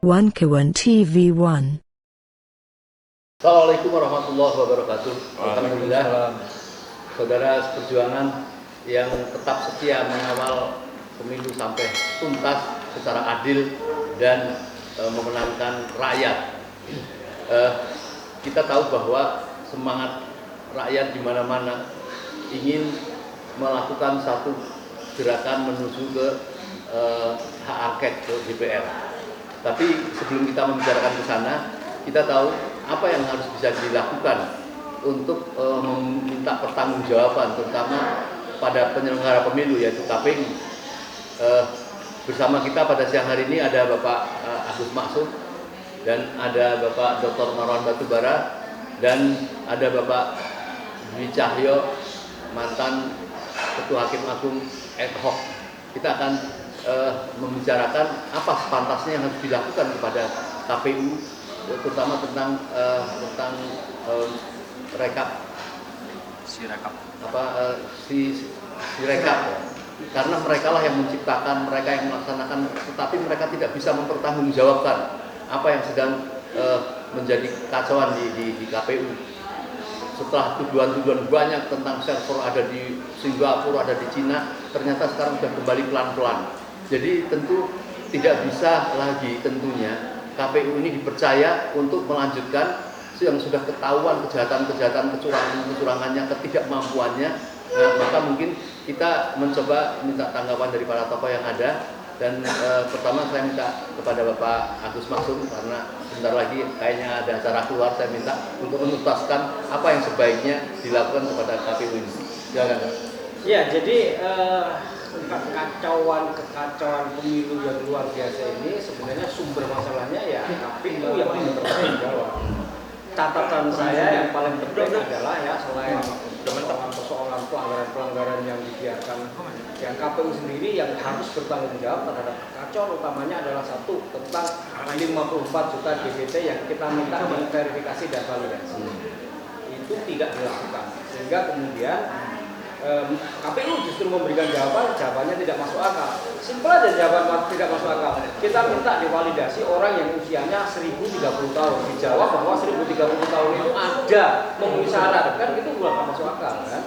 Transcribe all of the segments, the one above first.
One Kawan TV1. Assalamualaikum warahmatullahi wabarakatuh. Alhamdulillah, saudara seperjuangan yang tetap setia mengawal pemilu sampai tuntas secara adil dan memenangkan rakyat. Kita tahu bahwa semangat rakyat di mana-mana ingin melakukan satu gerakan menuju ke hak angket ke DPR. Tapi sebelum kita membicarakan ke sana, kita tahu apa yang harus bisa dilakukan untuk meminta pertanggungjawaban, terutama pada penyelenggara pemilu yaitu KPU. Bersama kita pada siang hari ini ada Bapak Agus Maksum dan ada Bapak Dr. Marwan Batubara dan ada Bapak Dwi Cahyo, mantan Ketua Hakim Agung ad hoc. Kita akan membicarakan apa sepantasnya yang harus dilakukan kepada KPU, terutama tentang rekap, karena mereka lah yang menciptakan, mereka yang melaksanakan, tetapi mereka tidak bisa mempertanggungjawabkan apa yang sedang menjadi kacauan di KPU. Setelah tuduhan-tuduhan banyak tentang server ada di Singapura, ada di Cina, ternyata sekarang sudah kembali pelan-pelan. Jadi tentu tidak bisa lagi tentunya KPU ini dipercaya untuk melanjutkan yang sudah ketahuan kejahatan-kejahatan, kecurangannya, ketidakmampuannya. Nah, maka mungkin kita mencoba minta tanggapan dari para tokoh yang ada. Dan pertama saya minta kepada Bapak Agus Maksum, karena sebentar lagi kayaknya ada acara keluar, saya minta untuk menuntaskan apa yang sebaiknya dilakukan kepada KPU ini. Silakan. Ya, jadi kekacauan pemilu yang luar biasa ini sebenarnya sumber masalahnya ya KPU yang bertanggung jawab. Catatan saya yang paling penting adalah ya selain persoalan pelanggaran yang dibiarkan, yang KPU sendiri yang harus bertanggung jawab terhadap kekacauan utamanya adalah satu, tentang 54 juta DPT yang kita minta verifikasi dan validasi. Itu tidak dilakukan, sehingga kemudian KPU justru memberikan jawabannya tidak masuk akal. Simpel aja jawaban tidak masuk akal. Kita minta divalidasi orang yang usianya 1030 tahun. Dijawab bahwa 1030 tahun itu ada memenuhi syarat, kan itu bukan masuk akal kan.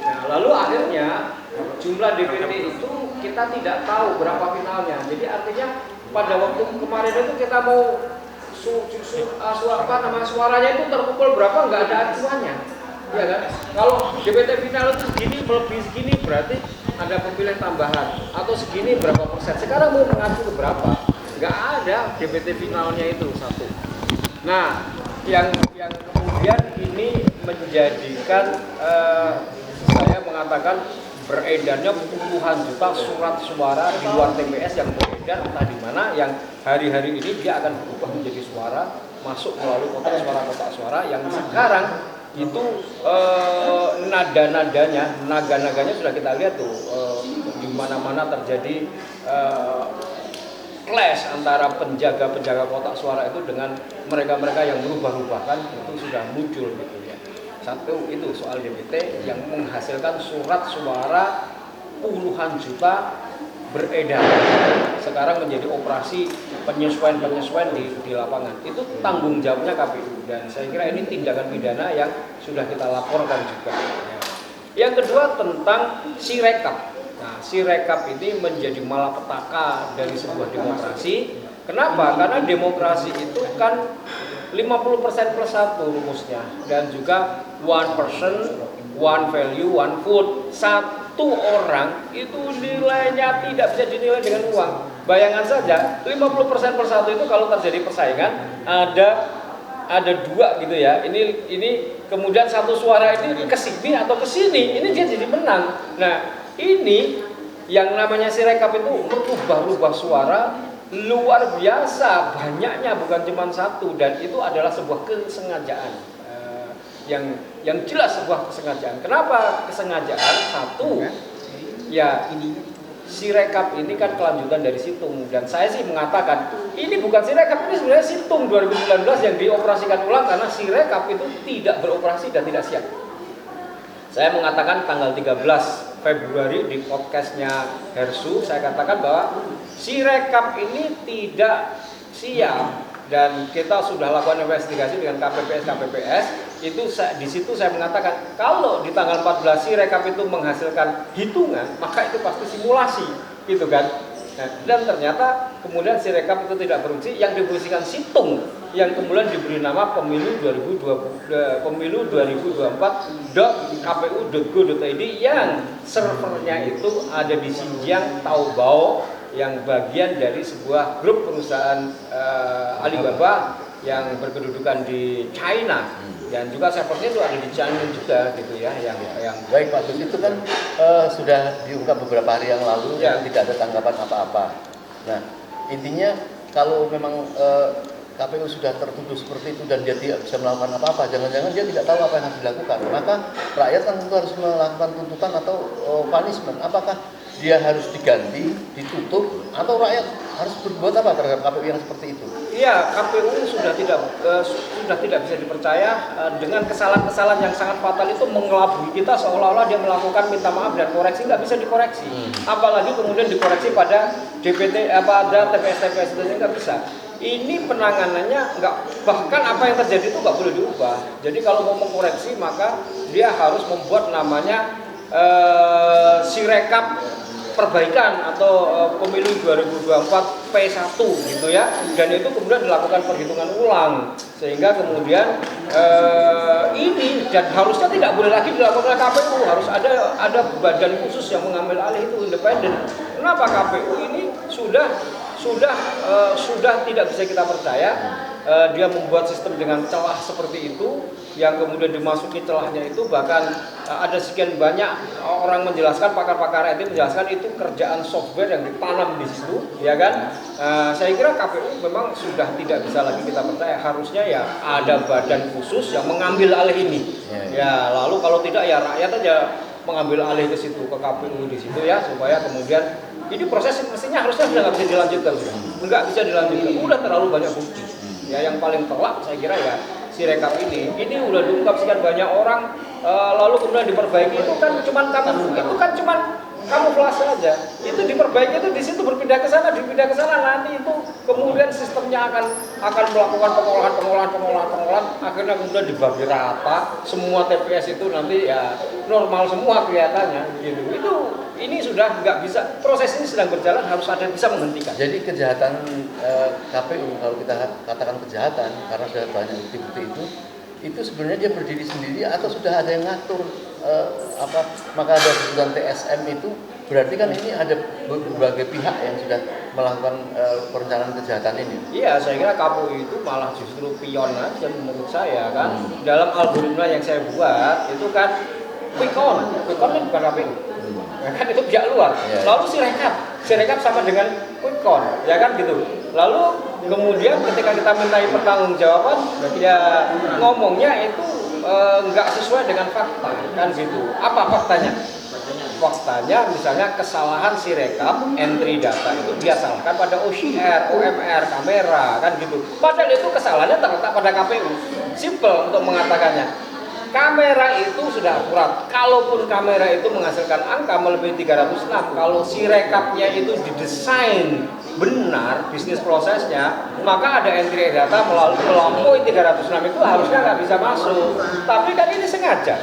Nah, lalu akhirnya jumlah DPT itu kita tidak tahu berapa finalnya. Jadi artinya pada waktu kemarin itu kita mau suaranya itu terkumpul berapa, nggak ada acuannya. Ya kan? Kalau DPT final itu segini melebihi segini berarti ada pemilih tambahan atau segini berapa persen. Sekarang mau mengacu ke berapa? Nggak ada DPT finalnya itu satu. Nah, yang kemudian ini menjadikan saya mengatakan beredarnya puluhan juta surat suara di luar TPS yang beredar entah di mana, yang hari-hari ini dia akan berubah menjadi suara masuk melalui kotak suara yang sekarang itu naga-naganya sudah kita lihat tuh, di mana-mana terjadi clash antara penjaga kotak suara itu dengan mereka-mereka yang berubah-ubah, kan itu sudah muncul gitu ya. Satu itu soal DPT yang menghasilkan surat suara puluhan juta beredar, sekarang menjadi operasi penyesuaian di lapangan. Itu tanggung jawabnya KPU, dan saya kira ini tindakan pidana yang sudah kita laporkan juga. Yang kedua tentang Sirekap. Nah, Sirekap ini menjadi malapetaka dari sebuah demokrasi. Kenapa? Karena demokrasi itu kan 50% plus 1 rumusnya, dan juga one person, one value, one vote. Satu orang itu nilainya tidak bisa dinilai dengan uang. Bayangan saja 50% per 1 itu kalau terjadi persaingan ada dua gitu ya. Ini kemudian satu suara ini ke sini atau ke sini, ini dia jadi menang. Nah, ini yang namanya Sirekap itu merubah suara luar biasa banyaknya, bukan cuma satu, dan itu adalah sebuah kesengajaan. Yang jelas sebuah kesengajaan. Kenapa kesengajaan? Satu, ya ini Sirekap ini kan kelanjutan dari Situng, dan saya sih mengatakan ini bukan Sirekap, ini sebenarnya Situng 2019 yang dioperasikan ulang karena Sirekap itu tidak beroperasi dan tidak siap. Saya mengatakan tanggal 13 Februari di podcastnya Hersu, saya katakan bahwa Sirekap ini tidak siap, dan kita sudah lakukan investigasi dengan KPPS itu di situ saya mengatakan kalau di tanggal 14 Sirekap itu menghasilkan hitungan, maka itu pasti simulasi, gitu kan. Nah, dan ternyata kemudian Sirekap itu tidak beruji, yang difungsikan situng yang kemudian diberi nama pemilu 2024.kpu.go.id yang servernya itu ada di Xinjiang, Taobao, yang bagian dari sebuah grup perusahaan Alibaba yang berkedudukan di China, dan juga servernya itu ada di China juga, gitu ya. Yang baik Pak Gus, itu kan sudah diungkap beberapa hari yang lalu, ya. yang tidak ada tanggapan apa-apa. Nah, intinya kalau memang KPU sudah tertuduh seperti itu dan dia tidak bisa melakukan apa-apa, jangan-jangan dia tidak tahu apa yang harus dilakukan, maka rakyat kan tentu harus melakukan tuntutan atau punishment. Apakah dia harus diganti, ditutup, atau rakyat harus berbuat apa terhadap KPU yang seperti itu? Iya, KPU sudah tidak bisa dipercaya dengan kesalahan-kesalahan yang sangat fatal itu mengelabui kita seolah-olah dia melakukan minta maaf dan koreksi, nggak bisa dikoreksi. Apalagi kemudian dikoreksi pada DPT pada TPS itu nggak bisa. Ini penanganannya nggak, bahkan apa yang terjadi itu nggak boleh diubah. Jadi kalau mau mengkoreksi maka dia harus membuat namanya Sirekap perbaikan atau pemilu 2024 P1 gitu ya, dan itu kemudian dilakukan perhitungan ulang sehingga kemudian ini, dan harusnya tidak boleh lagi dilakukan oleh KPU, harus ada badan khusus yang mengambil alih itu, independen. Kenapa KPU ini sudah tidak bisa kita percaya. Dia membuat sistem dengan celah seperti itu, yang kemudian dimasuki celahnya itu bahkan ada sekian banyak orang menjelaskan, pakar-pakar IT menjelaskan itu kerjaan software yang ditanam di situ, ya kan? Saya kira KPU memang sudah tidak bisa lagi kita percaya. Harusnya ya ada badan khusus yang mengambil alih ini. Ya, lalu kalau tidak ya rakyat aja mengambil alih ke situ, ke KPU di situ ya, supaya kemudian ini proses mestinya harusnya sudah nggak bisa dilanjutkan, nggak bisa dilanjutkan, udah terlalu banyak bukti. Ya, yang paling telak saya kira ya Sirekap ini udah diungkap sekian banyak orang, lalu kemudian diperbaiki itu kan cuman kamuflase aja. Itu diperbaiki itu di situ berpindah ke sana, nanti itu kemudian sistemnya akan melakukan pengolahan, akhirnya kemudian dibagi rata, semua TPS itu nanti ya normal semua kelihatannya gitu. Ini sudah nggak bisa, proses ini sedang berjalan, harus ada yang bisa menghentikan. Jadi kejahatan KPU, kalau kita katakan kejahatan karena sudah banyak bukti-bukti itu sebenarnya dia berdiri sendiri atau sudah ada yang ngatur maka ada sebutan TSM itu, berarti kan ini ada berbagai pihak yang sudah melakukan perencanaan kejahatan ini. Iya, saya kira KPU itu malah justru pion aja menurut saya kan. Dalam algoritma yang saya buat itu kan quick count kan bukan KPU. Ya kan, itu pihak luar. Lalu Sirekap sama dengan quick count, ya kan gitu. Lalu kemudian ketika kita mintai pertanggungjawaban, ya ngomongnya itu nggak sesuai dengan fakta, kan gitu. Apa faktanya? Faktanya misalnya kesalahan Sirekap entry data itu dia salahkan pada OCR, OMR, kamera, kan gitu. Padahal itu kesalahannya terletak pada KPU. Simple untuk mengatakannya. Kamera itu sudah akurat. Kalaupun kamera itu menghasilkan angka melebihi 306, kalau Sirekapnya itu didesain benar bisnis prosesnya, maka ada entry data melampaui 306 itu harusnya nggak bisa masuk. Tapi kan ini sengaja,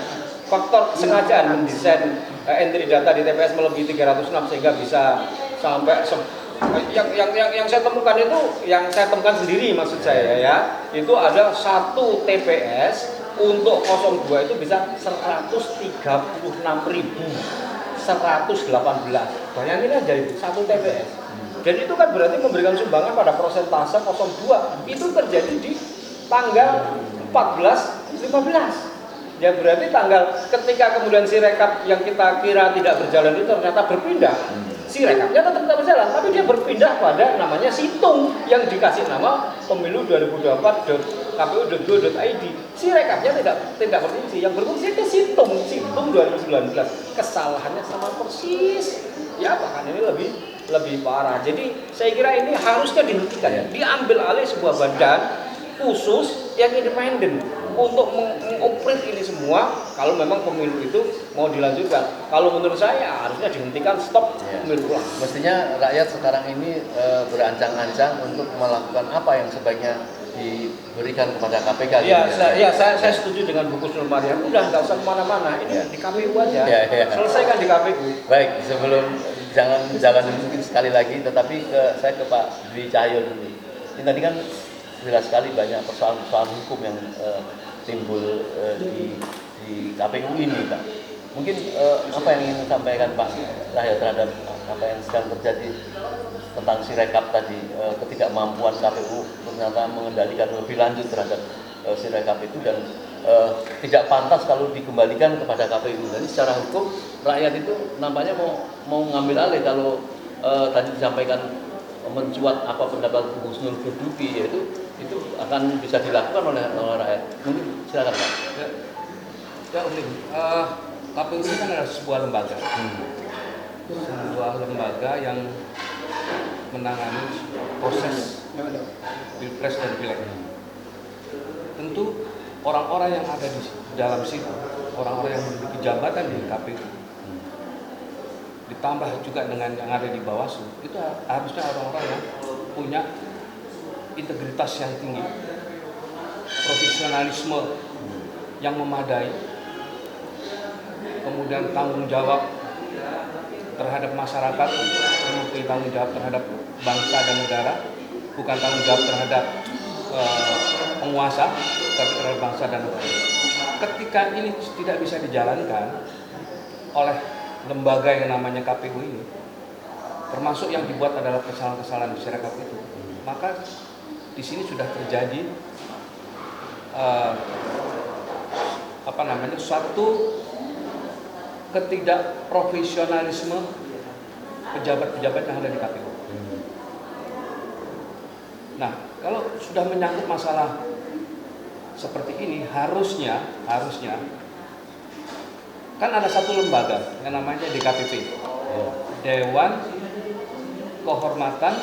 faktor kesengajaan mendesain entry data di TPS melebihi 306 sehingga bisa sampai yang saya temukan itu, yang saya temukan sendiri maksud saya ya, itu ada satu TPS untuk 02 itu bisa 136.118. Bayangin aja itu satu TPS. Dan itu kan berarti memberikan sumbangan pada persentase 02. Itu terjadi di tanggal 14-15. Ya berarti ketika kemudian Sirekap yang kita kira tidak berjalan itu ternyata berpindah. Sirekapnya tetap berjalan, tapi dia berpindah pada namanya situng yang dikasih nama pemilu 2024.kpu.go.id. Sirekapnya tidak berfungsi, yang berfungsi itu situng 2019. Kesalahannya sama persis. Ya bahkan ini lebih parah. Jadi saya kira ini harusnya dihentikan, diambil alih sebuah badan khusus yang independen. untuk mengoperate ini semua kalau memang pemilu itu mau dilanjutkan. Kalau menurut saya harusnya dihentikan, stop pemilu ulang. Mestinya rakyat sekarang ini berancang-ancang untuk melakukan apa yang sebaiknya diberikan kepada KPK. Iya, gitu ya, saya setuju dengan buku Sul Mariam. Udah nggak usah kemana-mana, ini di KPU aja. Selesaikan di KPU. Baik, sebelum jangan mungkin sekali lagi, tetapi saya ke Pak Dwi Cahyo dulu. Ini tadi kan jelas sekali banyak persoalan hukum yang timbul di KPU ini, Pak. Mungkin apa yang ingin disampaikan Pak Cahyo terhadap apa yang sedang terjadi tentang Sirekap tadi, ketidakmampuan KPU ternyata mengendalikan lebih lanjut terhadap Sirekap itu dan tidak pantas kalau dikembalikan kepada KPU. Jadi secara hukum rakyat itu nampaknya mau ngambil alih kalau tadi disampaikan mencuat apa pendapat Bu Husnul Qudubi, yaitu itu akan bisa dilakukan oleh rakyat. Mungkin silakan Pak. Ya, KPU ini kan adalah sebuah lembaga. Sebuah lembaga yang menangani proses pilpres dan pileg. Tentu orang-orang yang ada di dalam situ, orang-orang yang memiliki jabatan di KPU, ditambah juga dengan yang ada di Bawaslu, itu harusnya orang-orang yang punya integritas yang tinggi, profesionalisme yang memadai, kemudian tanggung jawab terhadap masyarakat, memiliki tanggung jawab terhadap bangsa dan negara, bukan tanggung jawab terhadap penguasa, tapi terhadap bangsa dan negara. Ketika ini tidak bisa dijalankan oleh lembaga yang namanya KPU ini, termasuk yang dibuat adalah kesalahan-kesalahan di Sirekap itu, maka di sini sudah terjadi suatu ketidakprofesionalisme pejabat-pejabat yang ada di KPU. Nah, kalau sudah menyangkut masalah seperti ini, harusnya kan ada satu lembaga yang namanya DKPP, Dewan Kehormatan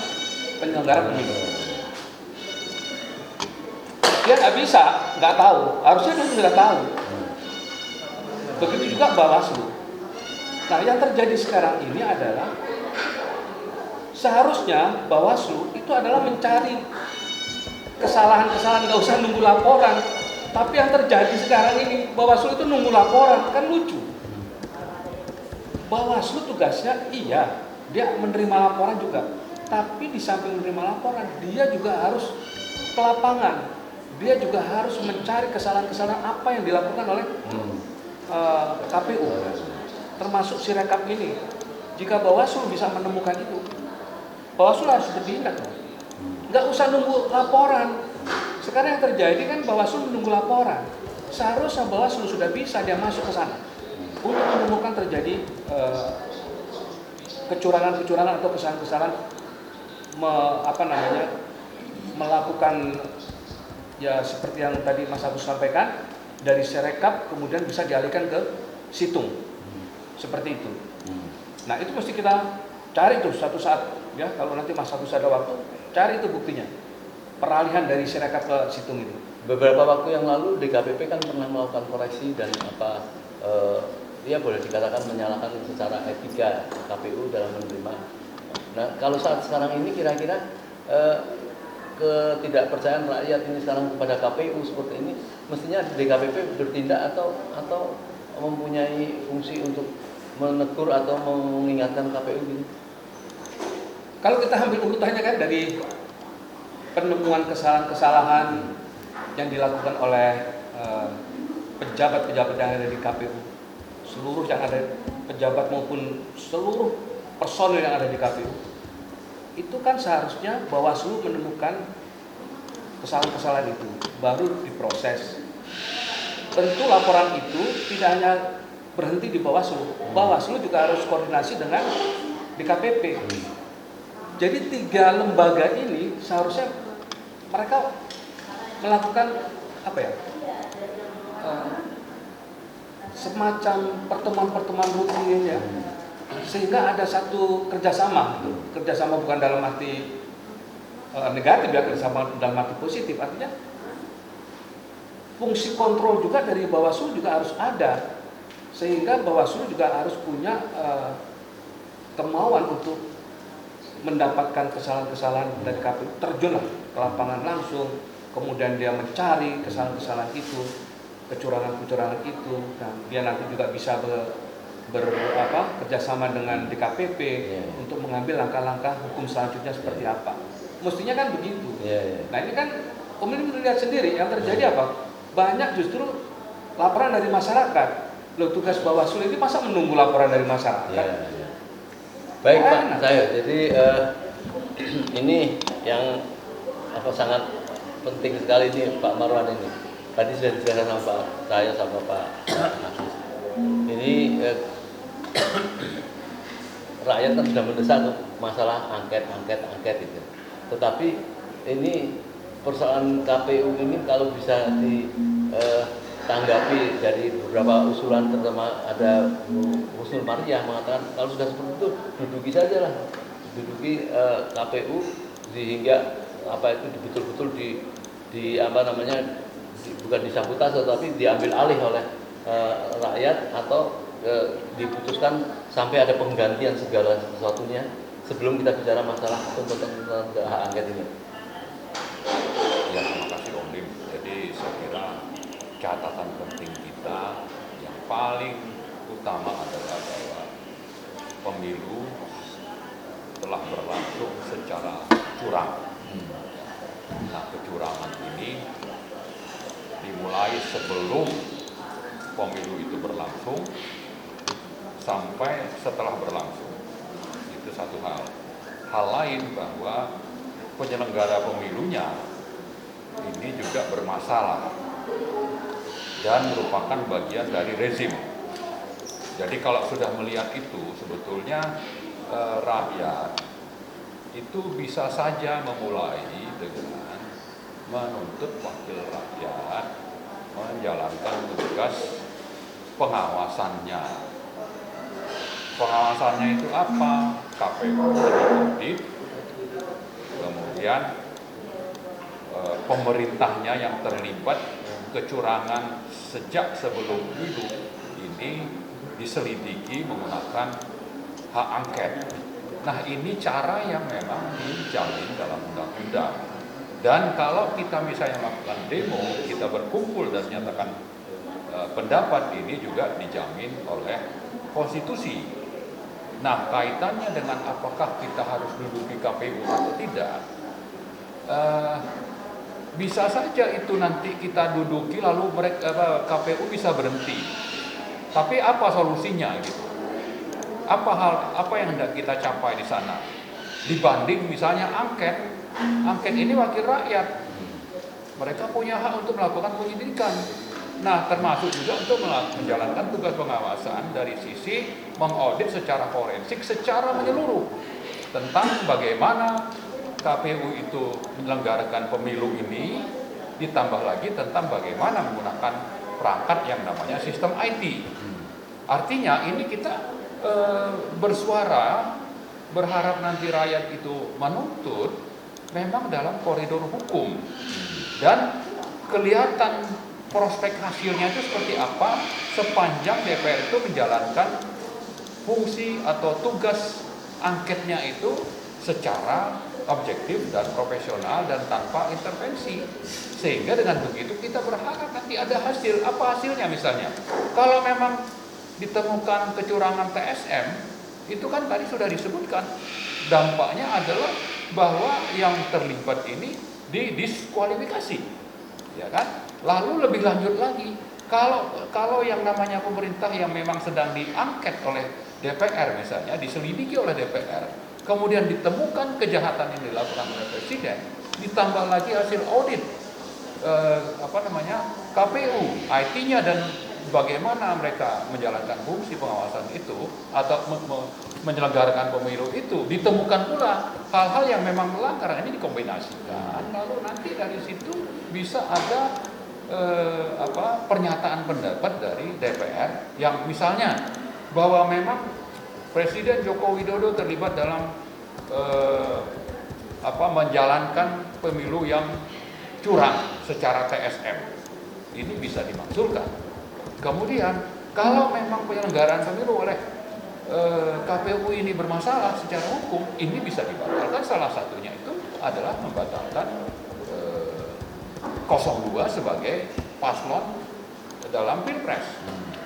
Penyelenggara Pemilu. Dia nggak bisa, nggak tahu. Harusnya dia sudah tahu. Begitu juga Bawaslu. Nah, yang terjadi sekarang ini adalah seharusnya Bawaslu itu adalah mencari kesalahan-kesalahan, nggak usah nunggu laporan. Tapi yang terjadi sekarang ini, Bawaslu itu nunggu laporan, kan lucu. Bawaslu tugasnya iya, dia menerima laporan juga. Tapi di samping menerima laporan, dia juga harus ke lapangan. Dia juga harus mencari kesalahan-kesalahan apa yang dilakukan oleh KPU, termasuk Sirekap ini. Jika Bawaslu bisa menemukan itu, Bawaslu harus bertindak. Nggak usah nunggu laporan. Sekarang yang terjadi kan Bawaslu menunggu laporan. Seharusnya Bawaslu sudah bisa dia masuk ke sana untuk menemukan terjadi kecurangan-kecurangan atau kesalahan-kesalahan melakukan ya seperti yang tadi Mas Agus sampaikan, dari Sirekap kemudian bisa dialihkan ke Situng. Seperti itu. Nah, itu mesti kita cari tuh suatu saat ya, kalau nanti Mas Agus ada waktu, cari itu buktinya. Peralihan dari Sirekap ke Situng itu. Beberapa waktu yang lalu DKPP kan pernah melakukan koreksi dan dia boleh dikatakan menyalahkan secara etika KPU dalam menerima. Nah, kalau saat sekarang ini kira-kira ketidakpercayaan rakyat ini sekarang kepada KPU seperti ini, mestinya DKPP bertindak atau mempunyai fungsi untuk menegur atau mengingatkan KPU gitu? Kalau kita ambil urutannya kan dari penemuan kesalahan-kesalahan yang dilakukan oleh pejabat-pejabat yang ada di KPU, seluruh yang ada pejabat maupun seluruh personil yang ada di KPU, itu kan seharusnya Bawaslu menemukan kesalahan-kesalahan itu baru diproses. Tentu laporan itu tidak hanya berhenti di Bawaslu, Bawaslu juga harus koordinasi dengan DKPP. Jadi 3 lembaga ini seharusnya mereka melakukan semacam pertemuan-pertemuan rutin ya, sehingga ada satu kerjasama bukan dalam arti negatif ya, kerjasama dalam arti positif, artinya fungsi kontrol juga dari Bawaslu juga harus ada, sehingga Bawaslu juga harus punya kemauan untuk mendapatkan kesalahan-kesalahan dari KPU, terjunlah ke lapangan langsung, kemudian dia mencari kesalahan-kesalahan itu, kecurangan-kecurangan itu, dan dia nanti juga bisa kerjasama dengan DKPP untuk mengambil langkah-langkah hukum selanjutnya seperti apa. Mestinya kan begitu. Nah ini kan pemilih melihat sendiri yang terjadi apa? Banyak justru laporan dari masyarakat. Loh, tugas Bawaslu ini masa menunggu laporan dari masyarakat? Baik Pak, jadi ini yang sangat penting sekali ini Pak Marwan ini. Tadi sudah dijelaskan sama Pak saya sama Pak Aziz. Ini rakyat kan sudah mendesak masalah angket itu. Tetapi ini persoalan KPU ini kalau bisa ditanggapi dari beberapa usulan, terutama ada usul Maria mengatakan kalau sudah seperti itu duduki saja lah, duduki KPU sehingga itu betul-betul bukan disabotase tapi diambil alih oleh rakyat atau diputuskan sampai ada penggantian segala sesuatunya sebelum kita bicara masalah tuntutan hak angket ini. Ya, terima kasih Om Lim. Jadi saya kira catatan penting kita yang paling utama adalah bahwa pemilu telah berlangsung secara curang. Nah, kecurangan ini dimulai sebelum pemilu itu berlangsung sampai setelah berlangsung. Itu satu hal. Hal lain bahwa penyelenggara pemilunya ini juga bermasalah dan merupakan bagian dari rezim. Jadi kalau sudah melihat itu, sebetulnya rakyat itu bisa saja memulai dengan menuntut wakil rakyat menjalankan tugas pengawasannya. Pengawasannya itu apa? KPU audit, kemudian pemerintahnya yang terlibat kecurangan sejak sebelum pemilu ini diselidiki menggunakan hak angket. Nah, ini cara yang memang dijamin dalam undang-undang. Dan kalau kita misalnya melakukan demo, kita berkumpul dan menyatakan pendapat, ini juga dijamin oleh konstitusi. Nah, kaitannya dengan apakah kita harus duduk di KPU atau tidak, bisa saja itu nanti kita duduki lalu KPU bisa berhenti. Tapi apa solusinya gitu? Apa yang hendak kita capai di sana? Dibanding misalnya angket ini wakil rakyat, mereka punya hak untuk melakukan penyidikan. Nah, termasuk juga untuk menjalankan tugas pengawasan dari sisi mengaudit secara forensik, secara menyeluruh tentang bagaimana KPU itu menyelenggarakan pemilu ini, ditambah lagi tentang bagaimana menggunakan perangkat yang namanya sistem IT. Artinya ini kita bersuara, berharap nanti rakyat itu menuntut memang dalam koridor hukum dan kelihatan prospek hasilnya itu seperti apa sepanjang DPR itu menjalankan fungsi atau tugas angketnya itu secara objektif dan profesional dan tanpa intervensi. Sehingga dengan begitu kita berharap nanti ada hasil. Apa hasilnya misalnya? Kalau memang ditemukan kecurangan TSM, itu kan tadi sudah disebutkan, dampaknya adalah bahwa yang terlibat ini didiskualifikasi, ya kan? Lalu lebih lanjut lagi, kalau yang namanya pemerintah yang memang sedang diangket oleh DPR misalnya, diselidiki oleh DPR, kemudian ditemukan kejahatan yang dilakukan oleh Presiden, ditambah lagi hasil audit KPU, IT-nya dan bagaimana mereka menjalankan fungsi pengawasan itu atau menyelenggarakan pemilu itu, ditemukan pula hal-hal yang memang melanggar, ini dikombinasikan, lalu nanti dari situ bisa ada pernyataan pendapat dari DPR yang misalnya bahwa memang Presiden Joko Widodo terlibat dalam menjalankan pemilu yang curang secara TSM. ini bisa dimakzulkan. Kemudian kalau memang penyelenggaraan pemilu oleh KPU ini bermasalah secara hukum, ini bisa dibatalkan. Salah satunya itu adalah membatalkan 02 sebagai paslon dalam Pilpres.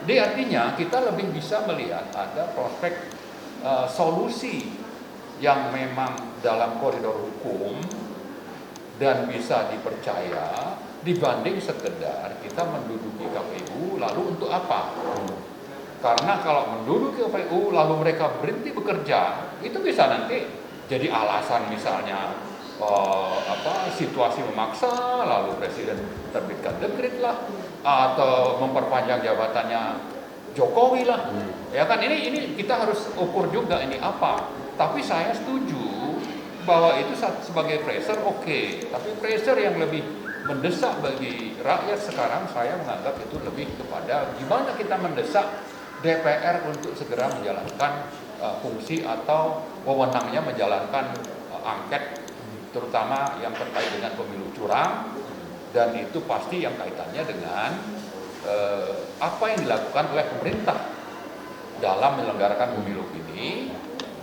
Jadi artinya kita lebih bisa melihat ada prospek solusi yang memang dalam koridor hukum dan bisa dipercaya dibanding sekedar kita menduduki KPU lalu untuk apa? Karena kalau menduduki KPU lalu mereka berhenti bekerja, itu bisa nanti jadi alasan misalnya situasi memaksa, lalu presiden terbitkan dekret lah, atau memperpanjang jabatannya Jokowi lah. Ya kan, ini kita harus ukur juga ini apa. Tapi saya setuju bahwa itu sebagai pressure oke. Tapi pressure yang lebih mendesak bagi rakyat sekarang saya menganggap itu lebih kepada gimana kita mendesak DPR untuk segera menjalankan fungsi atau wewenangnya menjalankan angket, terutama yang terkait dengan pemilu curang, dan itu pasti yang kaitannya dengan apa yang dilakukan oleh pemerintah dalam menyelenggarakan pemilu ini.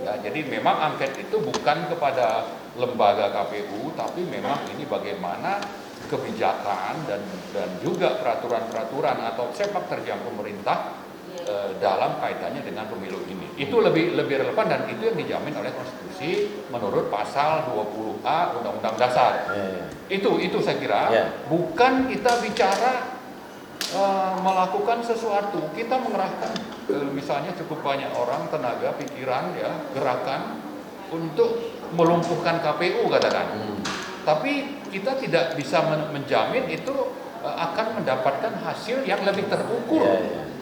Ya, jadi memang angket itu bukan kepada lembaga KPU, tapi memang ini bagaimana kebijakan dan juga peraturan-peraturan atau sepak terjang pemerintah dalam kaitannya dengan pemilu ini. Itu lebih relevan dan itu yang dijamin oleh konstitusi menurut pasal 20A Undang-Undang Dasar. Itu saya kira bukan kita bicara melakukan sesuatu. Kita mengerahkan misalnya cukup banyak orang, tenaga, pikiran, ya, gerakan untuk melumpuhkan KPU katakan. Tapi kita tidak bisa menjamin itu akan mendapatkan hasil yang lebih terukur.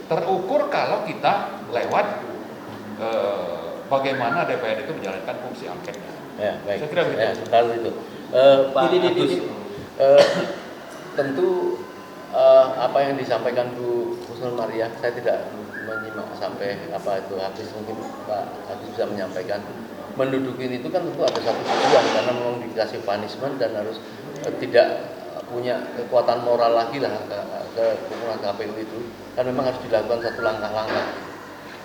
Terukur kalau kita lewat bagaimana DPR itu menjalankan fungsi angketnya. Ya, baik. Saya kira begitu. Ya, kalau itu, Pak Agus, tentu apa yang disampaikan Bu Husnul Maria, saya tidak menyimak sampai apa itu habis. Mungkin Pak Agus bisa menyampaikan. Mendudukin itu kan tentu ada satu tujuan, karena memang dikasih punishment dan harus tidak punya kekuatan moral lagi lah ke penggunaan KPU itu, kan memang harus dilakukan satu langkah-langkah.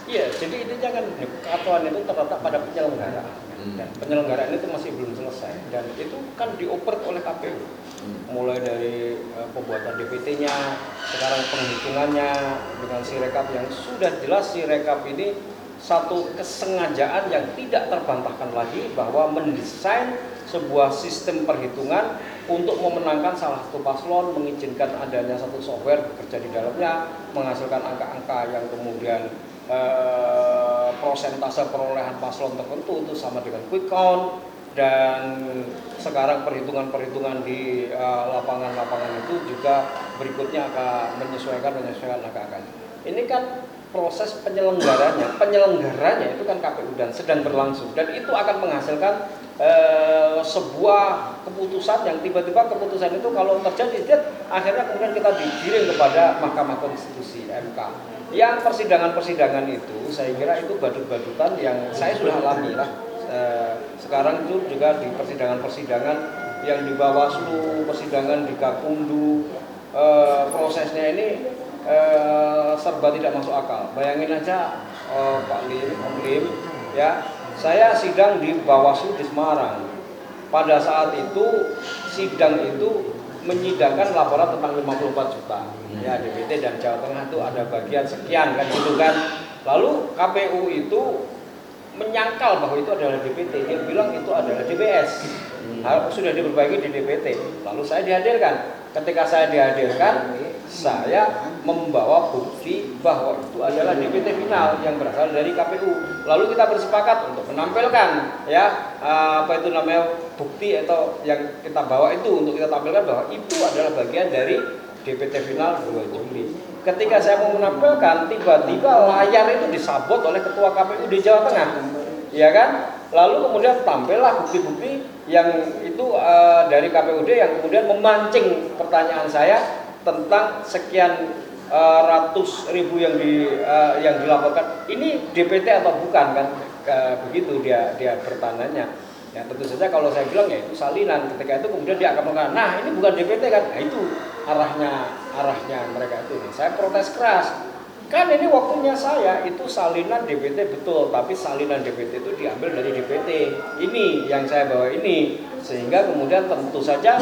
Iya, jadi intinya kan kekacauan itu terletak pada penyelenggaraan. Dan penyelenggaraan itu masih belum selesai dan itu kan dioper oleh KPU. Mulai dari pembuatan DPT-nya, sekarang penghitungannya dengan Sirekap yang sudah jelas Sirekap ini satu kesengajaan yang tidak terbantahkan lagi bahwa mendesain sebuah sistem perhitungan untuk memenangkan salah satu paslon, mengizinkan adanya satu software bekerja di dalamnya, menghasilkan angka-angka yang kemudian prosentase perolehan paslon tertentu itu sama dengan quick count, dan sekarang perhitungan-perhitungan di lapangan-lapangan itu juga berikutnya akan menyesuaikan angka-angka. Ini kan proses penyelenggaranya itu kan KPU dan sedang berlangsung, dan itu akan menghasilkan sebuah keputusan yang tiba-tiba keputusan itu kalau terjadi akhirnya kemudian kita digiring kepada Mahkamah Konstitusi MK. Yang persidangan itu saya kira itu badut-badutan yang saya sudah alami lah. Sekarang itu juga di persidangan yang di Bawaslu, persidangan di Gakumdu, prosesnya ini serba tidak masuk akal. Bayangin aja Pak Lim, ya, saya sidang di Bawaslu di Semarang. Pada saat itu sidang itu menyidangkan laporan tentang 54 juta. Ya, DPT dan Jawa Tengah itu ada bagian sekian kan gitu kan. Lalu KPU itu menyangkal bahwa itu adalah DPT. Dia bilang itu adalah DBS. Sudah diperbaiki di DPT. Lalu saya dihadirkan. Ketika saya dihadirkan, saya membawa bukti bahwa itu adalah DPT final yang berasal dari KPU. Lalu kita bersepakat untuk menampilkan ya bukti atau yang kita bawa itu untuk kita tampilkan bahwa itu adalah bagian dari DPT final 2 Juli. Ketika saya mau menampilkan, tiba-tiba layar itu disabot oleh Ketua KPU di Jawa Tengah, ya kan? Lalu kemudian tampillah bukti-bukti yang itu dari KPUD yang kemudian memancing pertanyaan saya tentang sekian ratus ribu yang dilaporkan. Ini DPT atau bukan kan? Begitu dia bertanya. Ya tentu saja kalau saya bilang ya itu salinan. Ketika itu kemudian dia akan mengatakan, nah ini bukan DPT kan? Nah itu arahnya mereka itu. Saya protes keras. Kan ini waktunya saya itu salinan DPT betul, tapi salinan DPT itu diambil dari DPT. Ini yang saya bawa ini. Sehingga kemudian tentu saja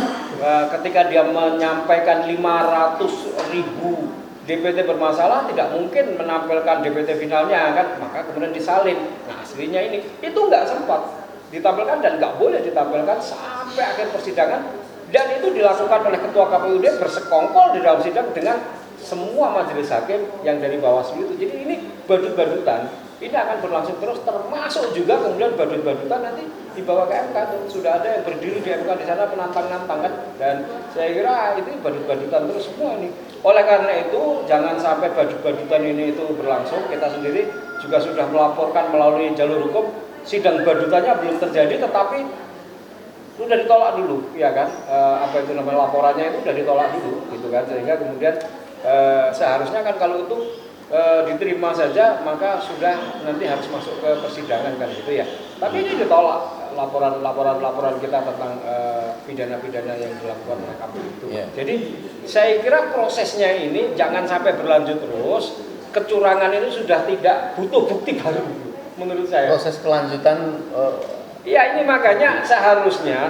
ketika dia menyampaikan 500.000 DPT bermasalah, tidak mungkin menampilkan DPT finalnya kan, maka kemudian disalin. Nah aslinya ini itu nggak sempat ditampilkan dan nggak boleh ditampilkan sampai akhir persidangan, dan itu dilakukan oleh Ketua KPUD bersekongkol di dalam sidang dengan semua majelis hakim yang dari Bawaslu itu. Jadi ini badut-badutan ini akan berlangsung terus, termasuk juga kemudian badut-badutan nanti dibawa ke MK. Sudah ada yang berdiri di MK di sana penantang-nantang kan, dan saya kira itu badut-badutan terus semua ini. Oleh karena itu jangan sampai badut-badutan ini itu berlangsung. Kita sendiri juga sudah melaporkan melalui jalur hukum, sidang badutannya belum terjadi tetapi sudah ditolak dulu, ya kan? Apa itu namanya, laporannya itu sudah ditolak dulu, gitu kan? Sehingga kemudian seharusnya kan kalau itu diterima saja maka sudah nanti harus masuk ke persidangan kan gitu ya. Tapi ini ditolak laporan kita tentang pidana-pidana yang dilakukan oleh KPU itu. Yeah. Jadi saya kira prosesnya ini jangan sampai berlanjut terus. Kecurangan itu sudah tidak butuh bukti baru menurut saya. Proses kelanjutan. Ya ini makanya seharusnya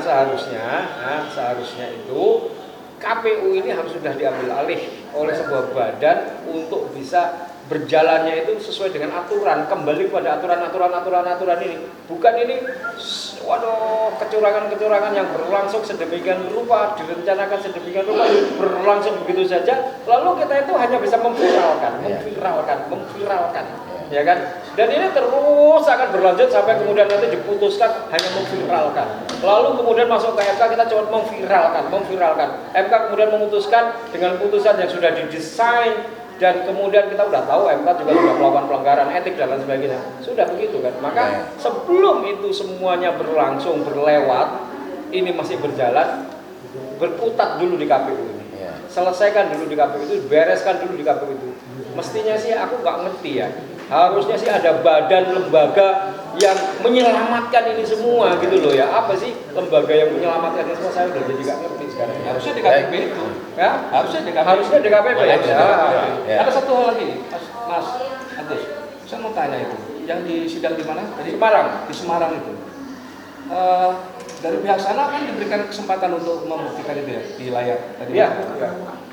itu KPU ini harus sudah diambil alih oleh sebuah badan untuk bisa berjalannya itu sesuai dengan aturan, kembali pada aturan ini. Bukan ini kecurangan yang berlangsung sedemikian rupa, direncanakan sedemikian rupa, berlangsung begitu saja, lalu kita itu hanya bisa memviralkan. Ya kan? Dan ini terus akan berlanjut sampai kemudian nanti diputuskan hanya memviralkan. Lalu kemudian masuk ke MK, kita coba memviralkan. MK kemudian memutuskan dengan putusan yang sudah didesain, dan kemudian kita udah tahu MK juga sudah melakukan pelanggaran etik dan lain sebagainya. Sudah begitu kan? Maka sebelum itu semuanya berlangsung, berlewat, ini masih berjalan, berkutat dulu di KPU ini. Selesaikan dulu di KPU itu, bereskan dulu di KPU itu. Mestinya sih aku nggak ngerti ya. Harusnya sih ada badan lembaga yang menyelamatkan ini semua gitu loh ya. Apa sih lembaga yang menyelamatkan ini semua? Saya udah jadi nggak ngerti sekarang. Harusnya DKPP itu. Ya? Harusnya DKPP ya. Ada satu hal lagi, Mas Agus. Saya mau tanya itu. Yang di sidang di mana? Di Semarang itu. Dari pihak sana kan diberikan kesempatan untuk membuktikan itu ya di layar tadi. Iya.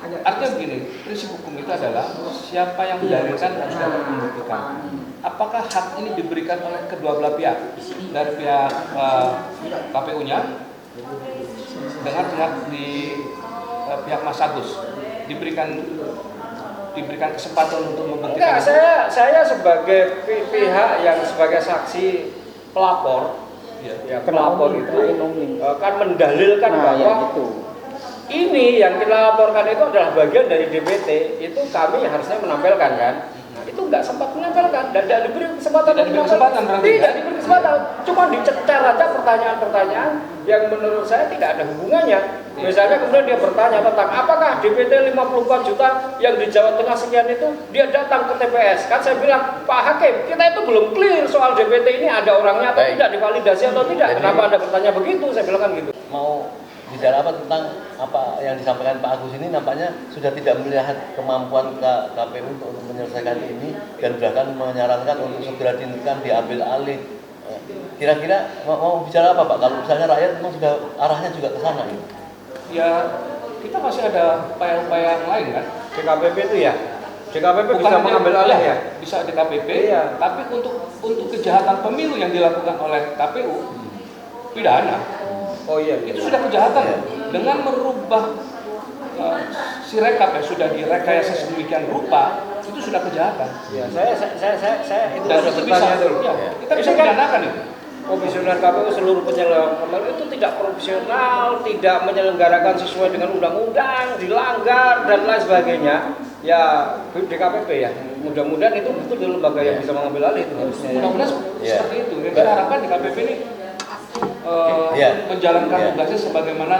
Artinya begini, prinsip hukum itu adalah siapa yang mendalilkan harus dapat membuktikan. Apakah hak ini diberikan oleh kedua belah pihak, dari pihak KPU-nya dengan pihak di pihak Mas Agus diberikan kesempatan untuk membuktikan? Enggak, saya sebagai pihak yang sebagai saksi pelapor. Ya, pelapor itu kan mendalilkan bahwa ini yang kita laporkan itu adalah bagian dari DPT, itu kami harusnya menampilkan kan. Nah, itu nggak sempat menampilkan dan tidak diberi kesempatan. Tidak diberi kesempatan, cuma dicecar aja pertanyaan-pertanyaan yang menurut saya tidak ada hubungannya. Misalnya kemudian dia bertanya tentang apakah DPT 54 juta yang di Jawa Tengah sekian itu dia datang ke TPS. Kan saya bilang, Pak Hakim, kita itu belum clear soal DPT ini ada orangnya atau tidak, divalidasi atau tidak. Kenapa Anda bertanya begitu? Saya bilang kan gitu. Mau bicara apa tentang apa yang disampaikan Pak Agus ini, nampaknya sudah tidak melihat kemampuan KPU untuk menyelesaikan ini, dan bahkan menyarankan untuk segera dihentikan, diambil alih. Kira-kira mau bicara apa Pak? Kalau misalnya rakyat memang sudah arahnya juga ke sana gitu. Ya, kita masih ada upaya-upaya yang lain kan. DKPP itu ya. DKPP bisa mengambil alih ya. Bisa DKPP, tapi untuk kejahatan pemilu yang dilakukan oleh KPU pidana. Oh iya, itu sudah kejahatan dengan merubah sirekap yang sudah direkayasa sedemikian rupa, itu sudah kejahatan. Ya, saya itu dan harus bertanya dulu. Kita bisa pidanakan itu. Komisioner KPU seluruh penyelenggara pemilu itu tidak profesional, tidak menyelenggarakan sesuai dengan undang-undang, dilanggar dan lain sebagainya. Ya DKPP ya. Mudah-mudahan itu betul lembaga yang bisa mengambil alih itu harusnya. Mudah-mudahan seperti itu. Kita harapkan DKPP ini menjalankan tugasnya sebagaimana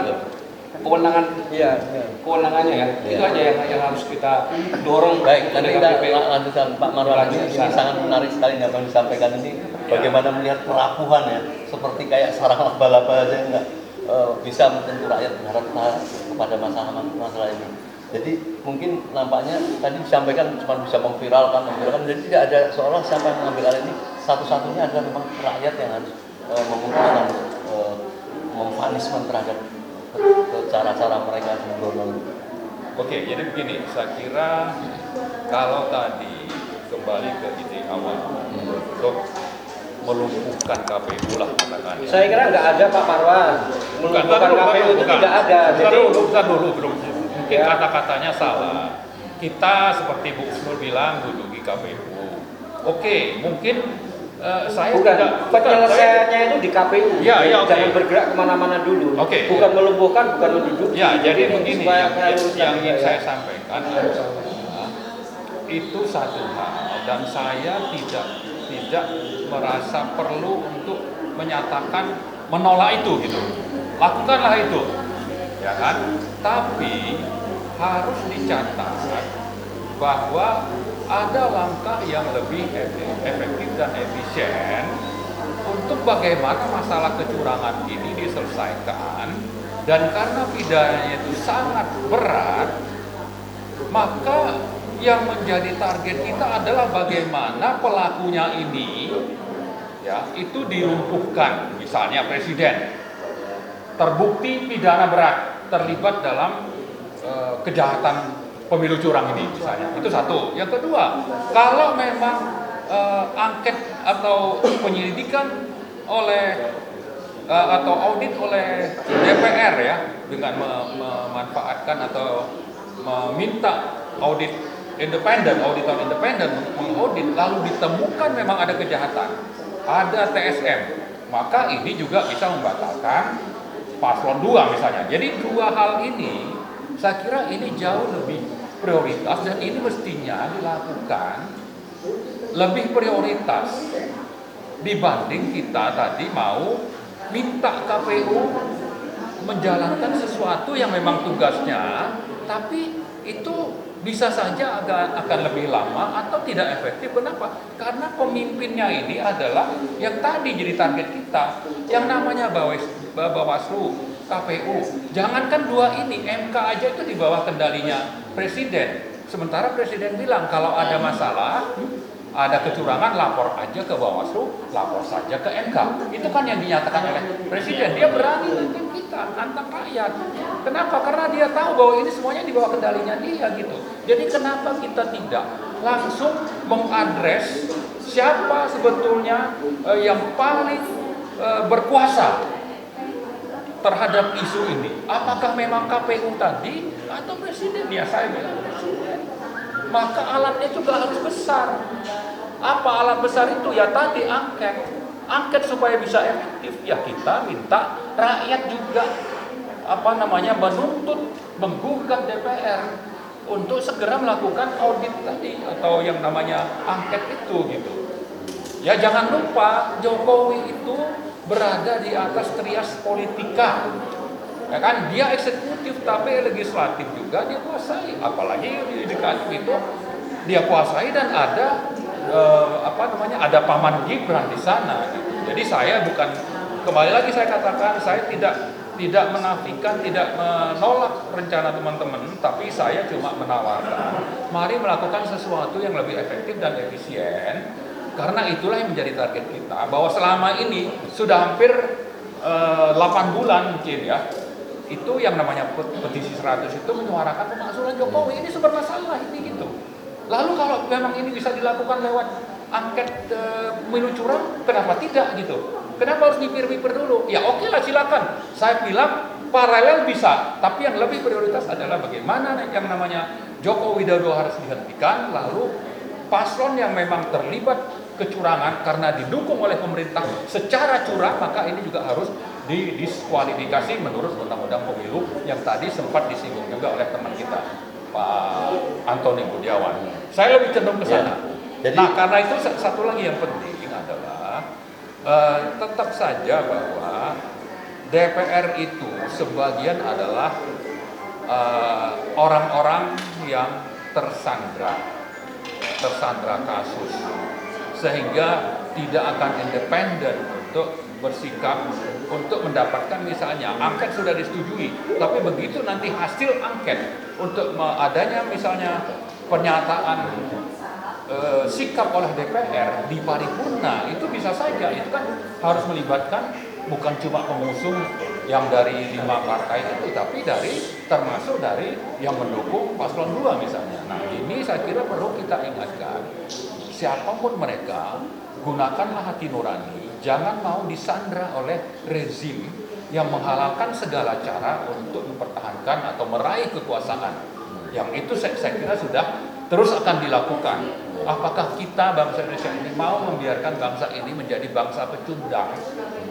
kewenangan Iya. kewenangannya ya. Itu aja yang harus kita dorong. Baik, nanti kita KPU. lanjutkan Pak Marwan. Ini sangat menarik sekali yang disampaikan ini. Bagaimana melihat pelabuhan ya, seperti kayak sarang laba-laba aja nggak bisa menyentuh rakyat berharap kepada masalah ini. Jadi mungkin nampaknya tadi disampaikan cuma bisa memviralkan, jadi tidak ada seolah siapa yang mengambil alih ini, satu-satunya adalah memang rakyat yang harus memutuskan mempunishment terhadap cara-cara mereka mendorong. Oke, jadi begini, saya kira kalau tadi kembali ke ide awal untuk melumpuhkan KPU lah katakannya. Saya kira nggak ada Pak Marwan. Melumpuhkan KPU itu tidak ada. Jadi bukan dulu belum. Mungkin kata-katanya salah. Kita seperti Bu Usnul bilang duduki KPU. Oke, mungkin saya bukan tidak penyelesaiannya itu di KPU. Ya, oke. Jangan bergerak kemana-mana dulu. Oke. Bukan melumpuhkan, bukan menduduki. Ya, jadi begini supaya yang ingin saya sampaikan adalah itu satu hal dan saya tidak merasa perlu untuk menyatakan menolak itu gitu. Lakukanlah itu. Ya kan? Tapi harus dicatat bahwa ada langkah yang lebih efektif dan efisien untuk bagaimana masalah kecurangan ini diselesaikan, dan karena pidananya itu sangat berat, maka yang menjadi target kita adalah bagaimana pelakunya ini ya itu dilumpuhkan. Misalnya presiden terbukti pidana berat terlibat dalam kejahatan pemilu curang ini misalnya. Itu satu. Yang kedua, kalau memang angket atau penyelidikan oleh atau audit oleh DPR ya dengan memanfaatkan atau meminta audit independen, auditor independen mengaudit, lalu ditemukan memang ada kejahatan, ada TSM, maka ini juga bisa membatalkan paslon 2 misalnya. Jadi dua hal ini saya kira ini jauh lebih prioritas dan ini mestinya dilakukan lebih prioritas dibanding kita tadi mau minta KPU menjalankan sesuatu yang memang tugasnya, tapi itu bisa saja akan lebih lama atau tidak efektif. Kenapa? Karena pemimpinnya ini adalah yang tadi jadi target kita, yang namanya Bawaslu, KPU. Jangankan dua ini, MK aja itu di bawah kendalinya Presiden. Sementara Presiden bilang kalau ada masalah, ada kecurangan, lapor aja ke Bawaslu, lapor saja ke MK. Itu kan yang dinyatakan oleh Presiden. Dia berani nantang kita, nantang rakyat. Kenapa? Karena dia tahu bahwa ini semuanya di bawah kendalinya dia gitu. Jadi kenapa kita tidak langsung mengadres siapa sebetulnya yang paling berkuasa terhadap isu ini? Apakah memang KPU tadi atau Presiden? Ya saya bilang Presiden. Maka alatnya juga harus besar. Apa alat besar itu? Ya tadi angket. Angket supaya bisa efektif. Ya kita minta rakyat juga menuntut, menggugat DPR untuk segera melakukan audit tadi atau yang namanya angket itu gitu. Ya jangan lupa Jokowi itu berada di atas trias politika. Ya kan, dia eksekutif tapi legislatif juga dia kuasai, apalagi yudikatif itu dia kuasai dan ada ada paman Gibran di sana gitu. Jadi saya bukan, kembali lagi saya katakan, saya tidak menafikan, tidak menolak rencana teman-teman, tapi saya cuma menawarkan mari melakukan sesuatu yang lebih efektif dan efisien, karena itulah yang menjadi target kita, bahwa selama ini sudah hampir 8 bulan mungkin ya, itu yang namanya petisi 100 itu menyuarakan pemakzulan Jokowi, ini sumber masalah ini gitu. Lalu kalau memang ini bisa dilakukan lewat angket pemilu curang, kenapa tidak gitu? Kenapa harus dipir-pir dulu? Ya oke lah silakan. Saya bilang paralel bisa, tapi yang lebih prioritas adalah bagaimana yang namanya Joko Widodo harus dihentikan, lalu paslon yang memang terlibat kecurangan karena didukung oleh pemerintah secara curang, maka ini juga harus didiskualifikasi menurut Undang-Undang Pemilu yang tadi sempat disinggung juga oleh teman kita Pak Antoni Budiawan. Saya lebih cenderung ke sana. Ya. Jadi, nah karena itu satu lagi yang penting adalah tetap saja bahwa DPR itu sebagian adalah orang-orang yang tersandra kasus, sehingga tidak akan independen untuk bersikap untuk mendapatkan, misalnya angket sudah disetujui, tapi begitu nanti hasil angket untuk adanya misalnya pernyataan sikap oleh DPR di paripurna, itu bisa saja itu kan harus melibatkan bukan cuma pengusung yang dari 5 partai itu, tapi termasuk dari yang mendukung paslon 2 misalnya. Nah, ini saya kira perlu kita ingatkan, siapapun mereka, gunakanlah hati nurani, jangan mau disandra oleh rezim yang menghalalkan segala cara untuk mempertahankan atau meraih kekuasaan. Yang itu saya kira sudah terus akan dilakukan. Apakah kita bangsa Indonesia ini mau membiarkan bangsa ini menjadi bangsa pecundang,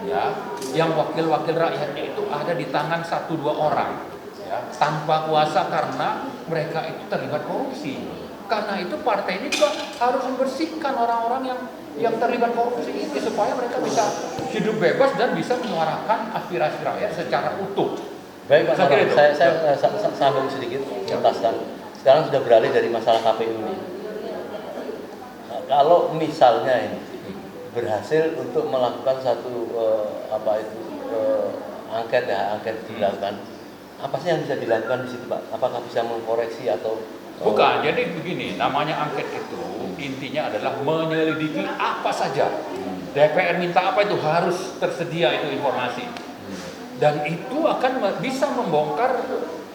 ya, yang wakil-wakil rakyatnya itu ada di tangan 1-2 orang, ya, tanpa kuasa karena mereka itu terlibat korupsi. Karena itu partai ini juga harus membersihkan orang-orang yang terlibat korupsi ini supaya mereka bisa hidup bebas dan bisa menyuarakan aspirasi rakyat secara utuh. Baik Pak, saya sambung sedikit tuntaskan. Sekarang sudah beralih dari masalah KPU ini. Kalau misalnya ini berhasil untuk melakukan satu angket dilakukan, apa sih yang bisa dilakukan di situ Pak? Apakah bisa mengkoreksi atau bukan? Jadi begini, namanya angket itu intinya adalah menyelidiki apa saja. DPR minta apa itu harus tersedia itu informasi. Dan itu akan bisa membongkar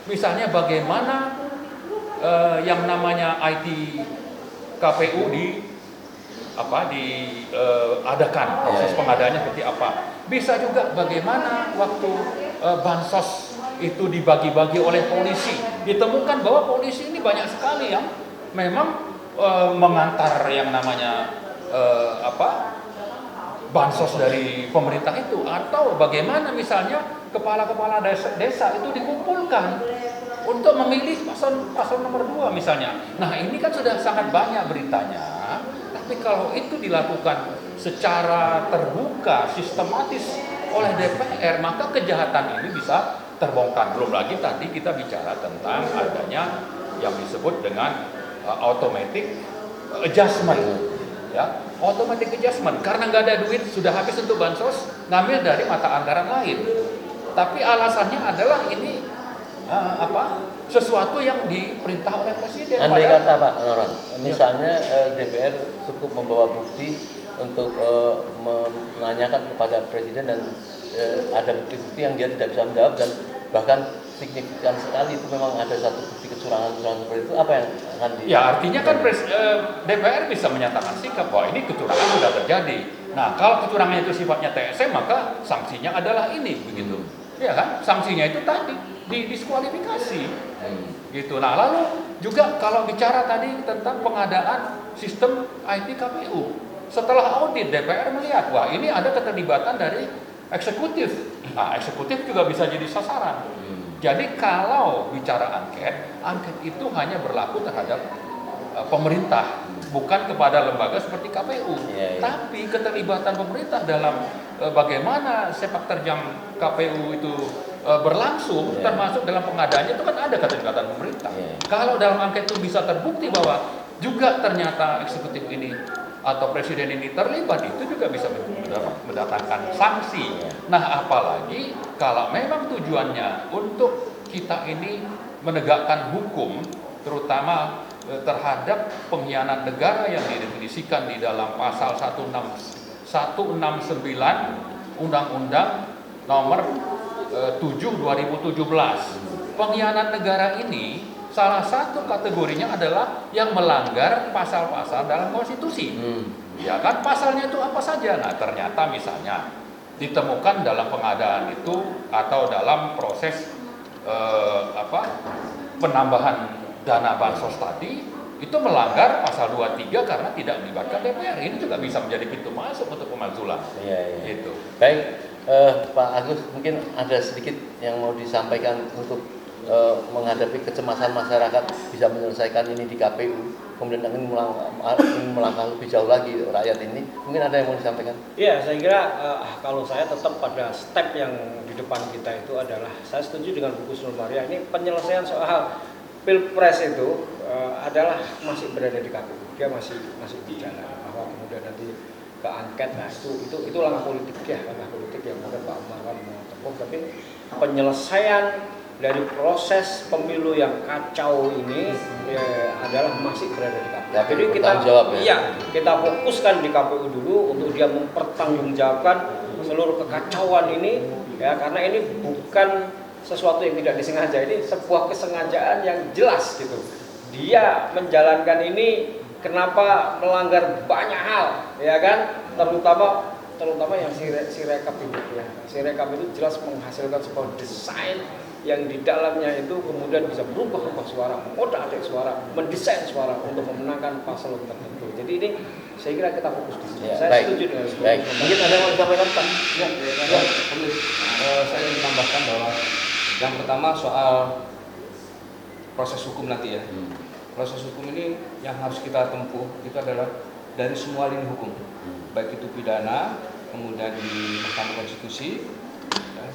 misalnya bagaimana yang namanya IT KPU diadakan, proses pengadaannya seperti apa. Bisa juga bagaimana waktu bansos itu dibagi-bagi oleh polisi. Ditemukan bahwa polisi ini banyak sekali yang memang mengantar yang namanya bansos dari pemerintah itu, atau bagaimana misalnya kepala-kepala desa itu dikumpulkan untuk memilih paslon nomor 2 misalnya. Nah, ini kan sudah sangat banyak beritanya. Tapi kalau itu dilakukan secara terbuka, sistematis oleh DPR, maka kejahatan ini bisa terbongkar. Belum lagi tadi kita bicara tentang adanya yang disebut dengan automatic adjustment, ya, automatic adjustment. Karena nggak ada duit, sudah habis untuk bansos, ngambil dari mata anggaran lain. Tapi alasannya adalah ini sesuatu yang diperintah oleh presiden. Andai kata Pak Noron, misalnya DPR cukup membawa bukti untuk menanyakan kepada presiden dan ada bukti-bukti yang dia tidak bisa menjawab dan bahkan signifikan sekali itu memang ada satu bukti kecurangan seperti itu, apa yang akan ya, artinya kan DPR bisa menyatakan sikap bahwa ini kecurangan sudah terjadi. Nah, kalau kecurangan itu sifatnya TSM, maka sanksinya adalah ini, begitu. Ya kan? Sanksinya itu tadi didiskualifikasi. Gitu. Nah, lalu juga kalau bicara tadi tentang pengadaan sistem IT KPU, setelah audit DPR melihat, wah, ini ada keterlibatan dari eksekutif. Nah, eksekutif juga bisa jadi sasaran. Jadi kalau bicara angket itu hanya berlaku terhadap pemerintah, bukan kepada lembaga seperti KPU. Tapi keterlibatan pemerintah dalam bagaimana sepak terjang KPU itu berlangsung, termasuk dalam pengadaannya itu kan ada keterlibatan pemerintah. Kalau dalam angket itu bisa terbukti bahwa juga ternyata eksekutif ini atau presiden ini terlibat, itu juga bisa mendatangkan sanksi. Nah, apalagi kalau memang tujuannya untuk kita ini menegakkan hukum, terutama terhadap pengkhianat negara yang didefinisikan di dalam pasal 169 Undang-Undang Nomor 7 2017. Pengkhianat negara ini salah satu kategorinya adalah yang melanggar pasal-pasal dalam konstitusi. Ya kan, pasalnya itu apa saja? Nah, ternyata misalnya ditemukan dalam pengadaan itu atau dalam proses penambahan dana bansos tadi itu melanggar pasal 23 karena tidak melibatkan DPR. Ini juga bisa menjadi pintu masuk untuk pemalsulan. Gitu. Baik, Pak Agus, mungkin ada sedikit yang mau disampaikan untuk menghadapi kecemasan masyarakat bisa menyelesaikan ini di KPU. kemudian ingin melangkah lebih jauh lagi rakyat ini. Mungkin ada yang mau disampaikan? Iya, saya kira kalau saya tetap pada step yang di depan kita itu adalah, saya setuju dengan Bu Kusnul Maria, ini penyelesaian soal Pilpres itu adalah masih berada di KPU, dia masih bicara bahwa kemudian nanti ke angket, nah itu langkah politik yang mungkin Pak Umar mau tempuh, tapi penyelesaian dari proses pemilu yang kacau ini adalah masih berada di KPU. Jadi kita kita fokuskan di KPU dulu untuk dia mempertanggungjawabkan seluruh kekacauan ini, ya, karena ini bukan sesuatu yang tidak disengaja, ini sebuah kesengajaan yang jelas gitu. Dia menjalankan ini kenapa melanggar banyak hal, ya kan, terutama yang Sirekap itu ya. Sirekap itu jelas menghasilkan sebuah desain yang di dalamnya itu kemudian bisa berubah suara, mengotak-atik suara, mendesain suara untuk memenangkan paslon tertentu. Jadi ini saya kira kita fokus di sini. Saya setuju dengan itu. Mungkin ada yang mau disampaikan, Pak? Saya ingin menambahkan bahwa yang pertama soal proses hukum nanti ya. Proses hukum ini yang harus kita tempuh itu adalah dari semua lini hukum, baik itu pidana, kemudian di Mahkamah Konstitusi, ya,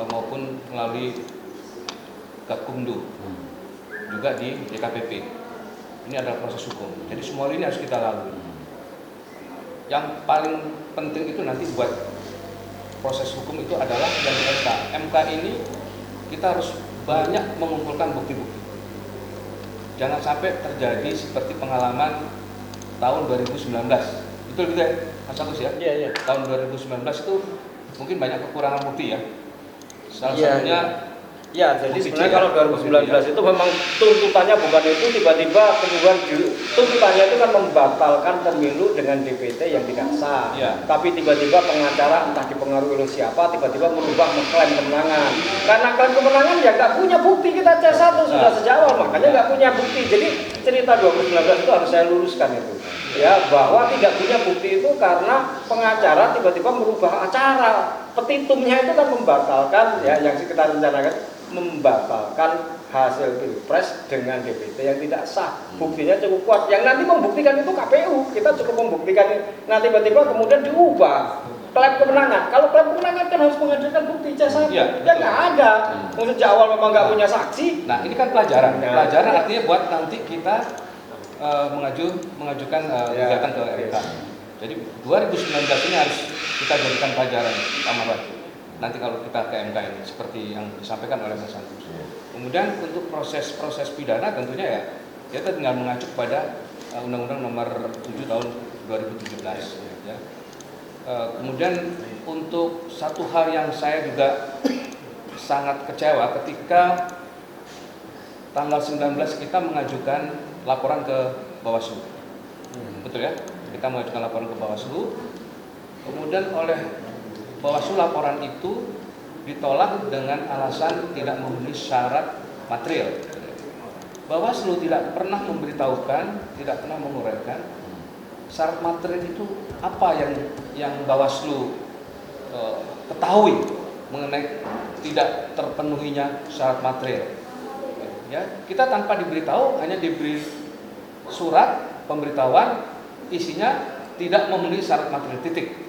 maupun melalui Gakumdu, juga di DKPP. Ini adalah proses hukum. Jadi semua lini harus kita lalui. Yang paling penting itu nanti buat proses hukum itu adalah yang di MK. MK ini kita harus banyak mengumpulkan bukti-bukti. Jangan sampai terjadi seperti pengalaman tahun 2019. Betul gitu ya, Mas Agus ya? Iya. Tahun 2019 itu mungkin banyak kekurangan bukti ya. Salah satunya ya, jadi sebenarnya kalau 2019 itu memang tuntutannya bukan itu, tiba-tiba kemudian tuntutannya itu kan membatalkan pemilu dengan DPT yang tidak sah. Ya. Tapi tiba-tiba pengacara entah dipengaruhi oleh siapa, tiba-tiba merubah mengklaim kemenangan. Karena klaim kemenangan ya nggak punya bukti, kita C1 sudah sejak awal, makanya nggak punya bukti. Jadi cerita 2019 itu harus saya luruskan itu. Ya, bahwa tidak punya bukti itu karena pengacara tiba-tiba merubah acara. Petitumnya itu kan membatalkan, ya, yang kita rencanakan membatalkan hasil Pilpres dengan DPT yang tidak sah. Buktinya cukup kuat. Yang nanti membuktikan itu KPU. Kita cukup membuktikan. Nah, tiba-tiba kemudian diubah klaim kemenangan. Kalau klaim kemenangan kan harus menghadirkan bukti C1. Ya nggak ada. Sejak awal memang nggak punya saksi. Nah, ini kan pelajaran. Pelajaran artinya buat nanti kita mengajukan gugatan ke MK. Jadi 2019 ini harus kita jadikan pelajaran, Pak Marwan. Nanti kalau kita ke MK ini seperti yang disampaikan oleh Mas Agus. Kemudian untuk proses pidana tentunya ya kita tinggal mengacu pada Undang-Undang Nomor 7 Tahun 2017. Ya. Kemudian untuk satu hal yang saya juga sangat kecewa ketika tanggal 19 kita mengajukan laporan ke Bawaslu. Betul ya? Kita mengajukan laporan ke Bawaslu. Kemudian oleh Bawaslu laporan itu ditolak dengan alasan tidak memenuhi syarat material. Bawaslu tidak pernah memberitahukan, tidak pernah menguraikan syarat material itu apa yang Bawaslu ketahui mengenai tidak terpenuhinya syarat material. Ya, kita tanpa diberitahu, hanya diberi surat pemberitahuan, isinya tidak memenuhi syarat material, titik.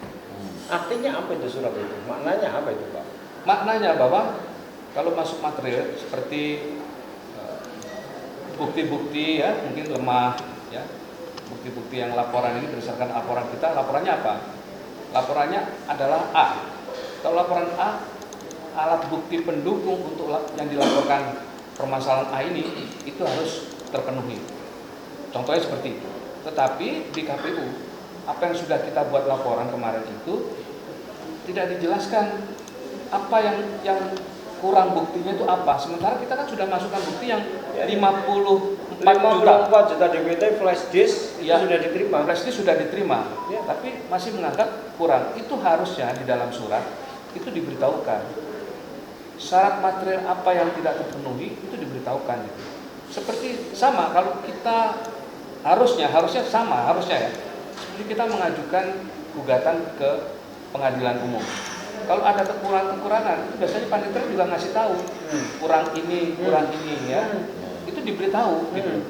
Artinya apa itu surat itu? Maknanya apa itu, Pak? Maknanya bahwa kalau masuk material seperti bukti-bukti ya mungkin lemah ya, bukti-bukti yang laporan ini berdasarkan laporan kita, laporannya apa? Laporannya adalah A. Kalau laporan A, alat bukti pendukung untuk yang dilaporkan permasalahan A ini itu harus terpenuhi. Contohnya seperti itu. Tetapi di KPU apa yang sudah kita buat laporan kemarin itu tidak dijelaskan apa yang kurang buktinya itu apa. Sementara kita kan sudah masukkan bukti yang 54 juta DPT flash disk ya, sudah diterima. Flash disk sudah diterima, ya. Tapi masih menganggap kurang. Itu harusnya di dalam surat itu diberitahukan. Syarat material apa yang tidak terpenuhi itu diberitahukan. Seperti sama kalau kita harusnya ya. Seperti kita mengajukan gugatan ke pengadilan umum. Kalau ada kekurangan itu biasanya panitia juga ngasih tahu kurang ini ya. Itu diberitahu gitu.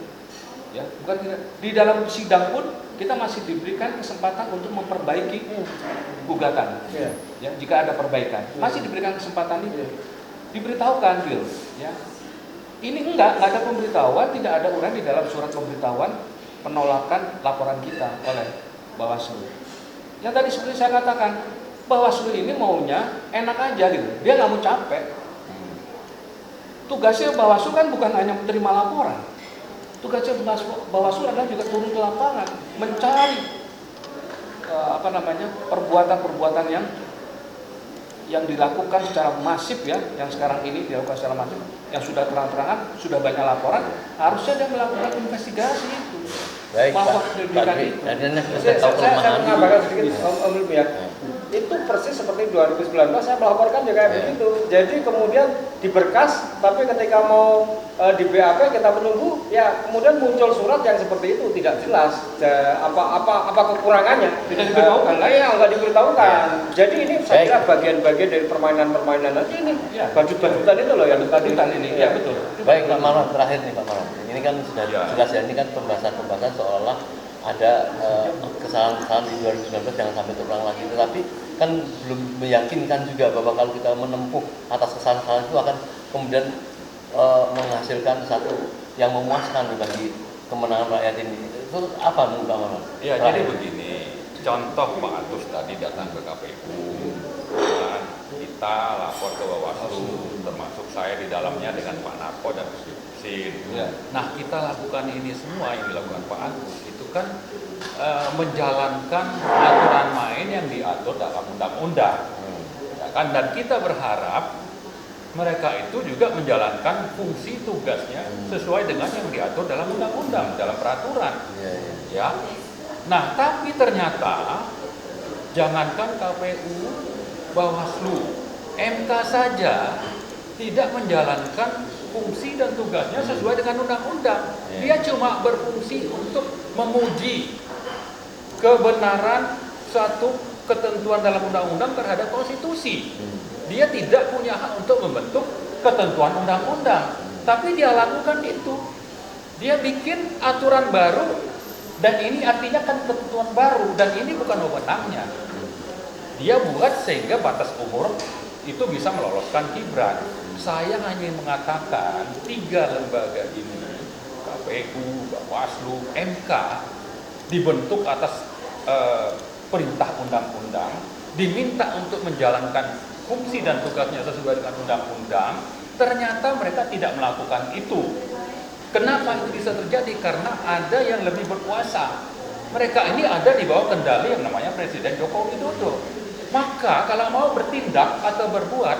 Ya, bukan tidak. Di dalam sidang pun kita masih diberikan kesempatan untuk memperbaiki gugatan. Ya, jika ada perbaikan, masih diberikan kesempatan itu. Diberitahukan, Bill. Ya. Ini enggak ada pemberitahuan, tidak ada uraian di dalam surat pemberitahuan penolakan laporan kita oleh Bawaslu. Yang tadi seperti saya katakan, Bawaslu ini maunya enak aja gitu. Dia nggak mau capek. Tugasnya Bawaslu kan bukan hanya menerima laporan. Tugasnya Bawaslu adalah juga turun ke lapangan, mencari perbuatan-perbuatan yang dilakukan secara masif ya, yang sekarang ini dilakukan secara masif, yang sudah terang-terangan, sudah banyak laporan, harusnya dia melakukan investigasi itu. Baik, Pak Dwi. Saya menambahkan sedikit, Om Ilmi ya. Itu persis seperti 2019 saya melaporkan juga begitu. Jadi kemudian diberkas, tapi ketika mau di BAP kita menunggu, ya kemudian muncul surat yang seperti itu tidak jelas apa kekurangannya. Tidak diberitahukan, nggak diberitahukan. Jadi ini saya kira bagian-bagian dari permainan-permainan nanti ini. Badut-badutan itu loh yang badutan ini. Ya betul. Baik, Pak Marwan, terakhir nih Pak Marwan. Ini kan sudah jelas ya, ini kan pembahasan seolah ada kesalahan-kesalahan di 2019 jangan sampai terulang lagi. Tetapi kan belum meyakinkan juga bahwa kalau kita menempuh atas kesalahan-kesalahan itu akan kemudian menghasilkan satu yang memuaskan bagi kemenangan rakyat ini. Itu apa menurut Pak Marwan? Ya, jadi begini, contoh Pak Agus tadi datang ke KPU, dan kita lapor ke Bawaslu, termasuk saya di dalamnya dengan Pak Narko dan Gus Sin. Nah, kita lakukan ini semua yang dilakukan Pak Agus itu kan menjalankan aturan main yang diatur dalam undang-undang, ya kan? Dan kita berharap mereka itu juga menjalankan fungsi tugasnya sesuai dengan yang diatur dalam undang-undang, dalam peraturan. Ya. Nah, tapi ternyata jangankan KPU, Bawaslu, MK saja tidak menjalankan fungsi dan tugasnya sesuai dengan undang-undang. Dia cuma berfungsi untuk memuji kebenaran suatu ketentuan dalam undang-undang terhadap konstitusi. Dia tidak punya hak untuk membentuk ketentuan undang-undang. Tapi dia lakukan itu. Dia bikin aturan baru, dan ini artinya kan ketentuan baru, dan ini bukan wewenangnya. Dia buat sehingga batas umur itu bisa meloloskan Gibran. Saya hanya mengatakan 3 lembaga ini, KPU, Bawaslu, MK, dibentuk atas perintah undang-undang, diminta untuk menjalankan fungsi dan tugasnya sesuai dengan undang-undang, ternyata mereka tidak melakukan itu. Kenapa itu bisa terjadi? Karena ada yang lebih berkuasa. Mereka ini ada di bawah kendali yang namanya Presiden Joko Widodo. Maka kalau mau bertindak atau berbuat,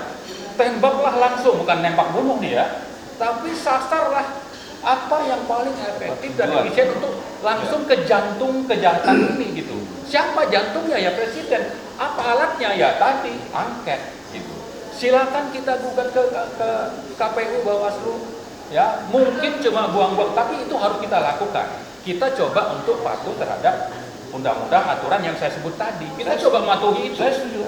tembaklah langsung, bukan nembak bunuh nih ya, tapi sasarlah apa yang paling efektif dan efisien untuk langsung ke jantung kejahatan ini gitu. Siapa jantungnya? Ya Presiden. Apa alatnya? Ya tadi angket gitu. Silakan kita gugat ke KPU, Bawaslu, ya mungkin cuma buang-buang, tapi itu harus kita lakukan. Kita coba untuk patuh terhadap undang-undang aturan yang saya sebut tadi. Kita coba mematuhi itu. Saya setuju.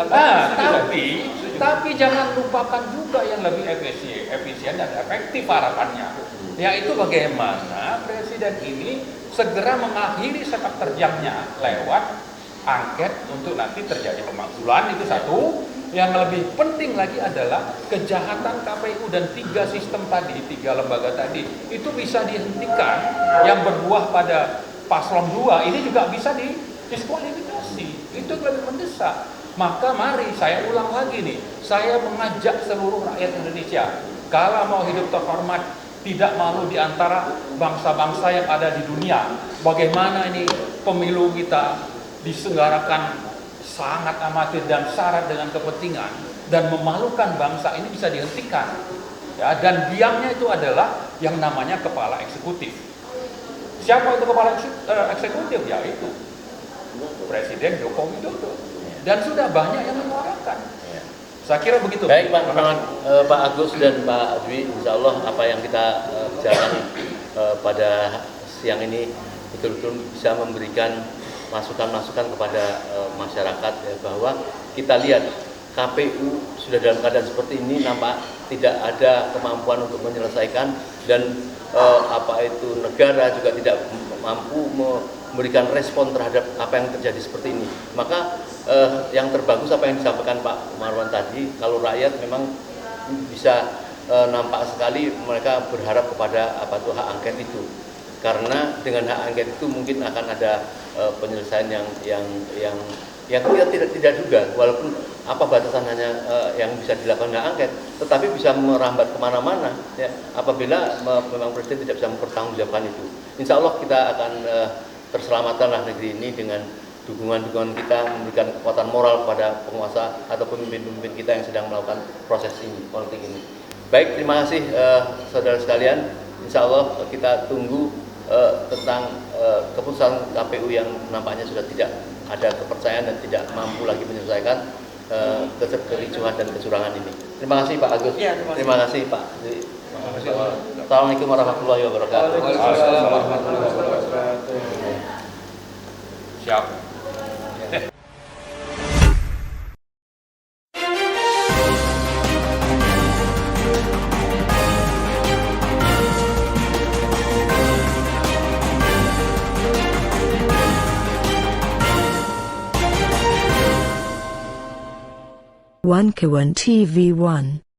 Tapi jangan lupakan juga yang lebih efisien dan efektif harapannya. Yaitu bagaimana Presiden ini segera mengakhiri sepak terjangnya lewat angket untuk nanti terjadi pemakzulan, itu satu. Yang lebih penting lagi adalah kejahatan KPU dan 3 sistem tadi, 3 lembaga tadi, itu bisa dihentikan. Yang berbuah pada paslon 2 ini juga bisa didiskualifikasi. Itu lebih mendesak. Maka mari saya ulang lagi nih, saya mengajak seluruh rakyat Indonesia, kalau mau hidup terhormat, tidak malu di antara bangsa-bangsa yang ada di dunia. Bagaimana ini pemilu kita diselenggarakan sangat amatir dan syarat dengan kepentingan dan memalukan bangsa ini bisa dihentikan. Ya, dan biangnya itu adalah yang namanya kepala eksekutif. Siapa itu kepala eksekutif? Ya itu Presiden Joko Widodo. Dan sudah banyak yang menyuarakan. Saya kira begitu. Baik Pak Agus dan Pak Dwi, insya Allah apa yang kita bicarakan pada siang ini betul-betul bisa memberikan masukan-masukan kepada masyarakat ya, bahwa kita lihat KPU sudah dalam keadaan seperti ini, nampak tidak ada kemampuan untuk menyelesaikan, dan negara juga tidak mampu memberikan respon terhadap apa yang terjadi seperti ini. Maka yang terbagus apa yang disampaikan Pak Marwan tadi, kalau rakyat memang bisa nampak sekali mereka berharap kepada hak angket itu, karena dengan hak angket itu mungkin akan ada penyelesaian yang kita tidak duga, walaupun apa batasan hanya yang bisa dilakukan hak angket, tetapi bisa merambat kemana-mana ya, apabila memang Presiden tidak bisa mempertanggungjawabkan itu. Insya Allah kita akan terselamatkanlah negeri ini dengan dukungan kita, memberikan kekuatan moral kepada penguasa atau pemimpin-pemimpin kita yang sedang melakukan proses ini, politik ini. Baik, terima kasih saudara sekalian. Insya Allah kita tunggu tentang keputusan KPU yang nampaknya sudah tidak ada kepercayaan dan tidak mampu lagi menyelesaikan kericuhan dan kecurangan ini. Terima kasih Pak Agus. Ya, terima kasih Pak. Assalamualaikum warahmatullahi wabarakatuh. Waalaikumsalam warahmatullahi wabarakatuh. Siap. One Kawan TV 1